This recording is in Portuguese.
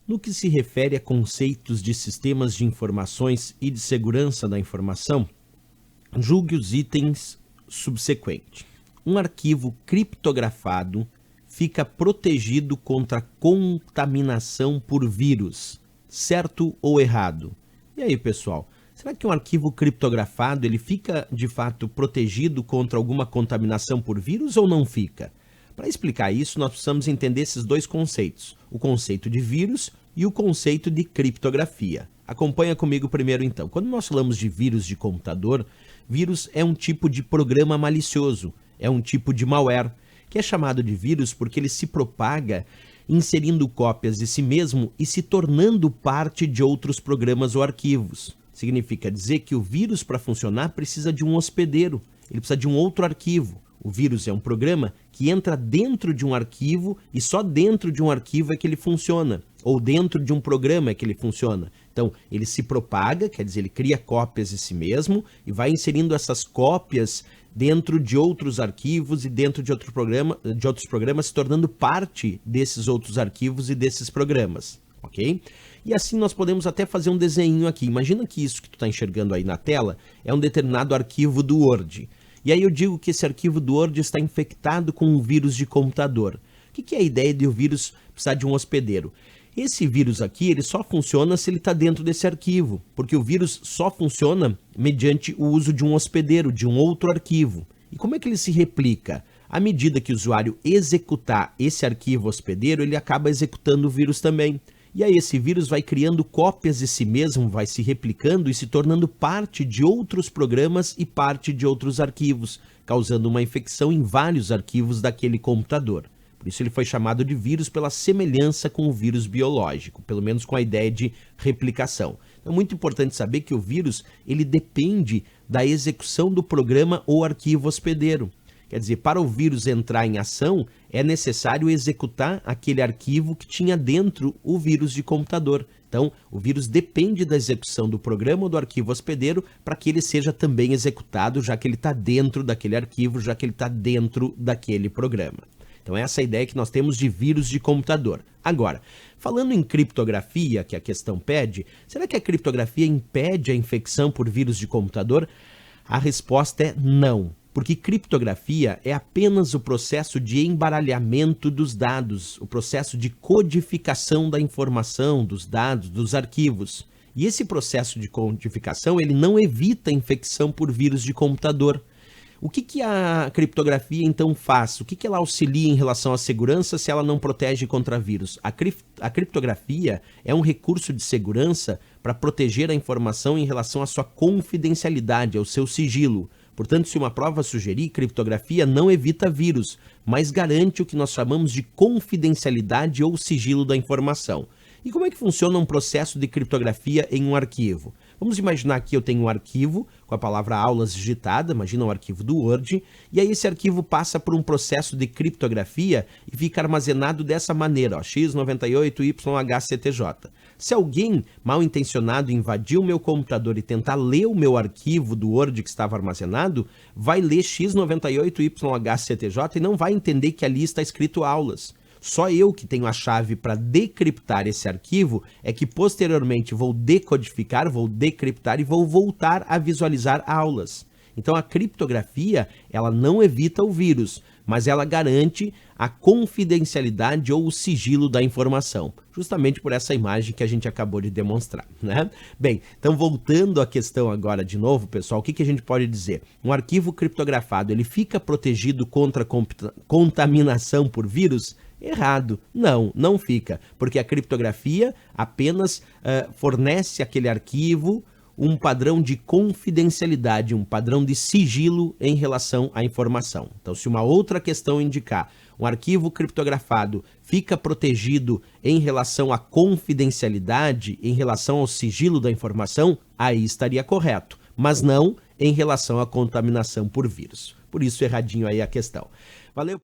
No que se refere a conceitos de sistemas de informações e de segurança da informação, julgue os itens subsequentes. Um arquivo criptografado fica protegido contra contaminação por vírus, certo ou errado? E aí, pessoal, será que um arquivo criptografado ele fica, de fato, protegido contra alguma contaminação por vírus ou não fica? Para explicar isso, nós precisamos entender esses dois conceitos, o conceito de vírus e o conceito de criptografia. Acompanha comigo primeiro então. Quando nós falamos de vírus de computador, vírus é um tipo de programa malicioso, é um tipo de malware, que é chamado de vírus porque ele se propaga inserindo cópias de si mesmo e se tornando parte de outros programas ou arquivos. Significa dizer que o vírus, para funcionar, precisa de um hospedeiro, ele precisa de um outro arquivo. O vírus é um programa que entra dentro de um arquivo e só dentro de um arquivo é que ele funciona, ou dentro de um programa é que ele funciona. Então, ele se propaga, quer dizer, ele cria cópias de si mesmo e vai inserindo essas cópias dentro de outros arquivos e dentro de outros programas, se tornando parte desses outros arquivos e desses programas, ok? E assim nós podemos até fazer um desenho aqui. Imagina que isso que tu está enxergando aí na tela é um determinado arquivo do Word. E aí eu digo que esse arquivo do Word está infectado com um vírus de computador. O que é a ideia de o vírus precisar de um hospedeiro? Esse vírus aqui, ele só funciona se ele está dentro desse arquivo, porque o vírus só funciona mediante o uso de um hospedeiro, de um outro arquivo. E como é que ele se replica? À medida que o usuário executar esse arquivo hospedeiro, ele acaba executando o vírus também. E aí esse vírus vai criando cópias de si mesmo, vai se replicando e se tornando parte de outros programas e parte de outros arquivos, causando uma infecção em vários arquivos daquele computador. Por isso ele foi chamado de vírus pela semelhança com o vírus biológico, pelo menos com a ideia de replicação. Então é muito importante saber que o vírus ele depende da execução do programa ou arquivo hospedeiro. Quer dizer, para o vírus entrar em ação, é necessário executar aquele arquivo que tinha dentro o vírus de computador. Então, o vírus depende da execução do programa ou do arquivo hospedeiro para que ele seja também executado, já que ele está dentro daquele arquivo, já que ele está dentro daquele programa. Então, essa é a ideia que nós temos de vírus de computador. Agora, falando em criptografia, que a questão pede, será que a criptografia impede a infecção por vírus de computador? A resposta é não. Porque criptografia é apenas o processo de embaralhamento dos dados, o processo de codificação da informação, dos dados, dos arquivos. E esse processo de codificação, ele não evita a infecção por vírus de computador. O que a criptografia então faz? O que ela auxilia em relação à segurança se ela não protege contra vírus? A criptografia é um recurso de segurança para proteger a informação em relação à sua confidencialidade, ao seu sigilo. Portanto, se uma prova sugerir, criptografia não evita vírus, mas garante o que nós chamamos de confidencialidade ou sigilo da informação. E como é que funciona um processo de criptografia em um arquivo? Vamos imaginar que eu tenho um arquivo com a palavra aulas digitada, imagina um arquivo do Word, e aí esse arquivo passa por um processo de criptografia e fica armazenado dessa maneira, ó, x98yhctj. Se alguém mal intencionado invadir o meu computador e tentar ler o meu arquivo do Word que estava armazenado, vai ler x98yhctj e não vai entender que ali está escrito aulas. Só eu que tenho a chave para decriptar esse arquivo é que posteriormente vou decodificar, vou decriptar e vou voltar a visualizar aulas. Então a criptografia, ela não evita o vírus, mas ela garante a confidencialidade ou o sigilo da informação, justamente por essa imagem que a gente acabou de demonstrar, né? Bem, então voltando à questão agora de novo, pessoal, o que a gente pode dizer? Um arquivo criptografado, ele fica protegido contra contaminação por vírus? Errado. Não fica, porque a criptografia apenas fornece àquele arquivo um padrão de confidencialidade, um padrão de sigilo em relação à informação. Então, se uma outra questão indicar um arquivo criptografado fica protegido em relação à confidencialidade, em relação ao sigilo da informação, aí estaria correto, mas não em relação à contaminação por vírus. Por isso, erradinho aí a questão. Valeu!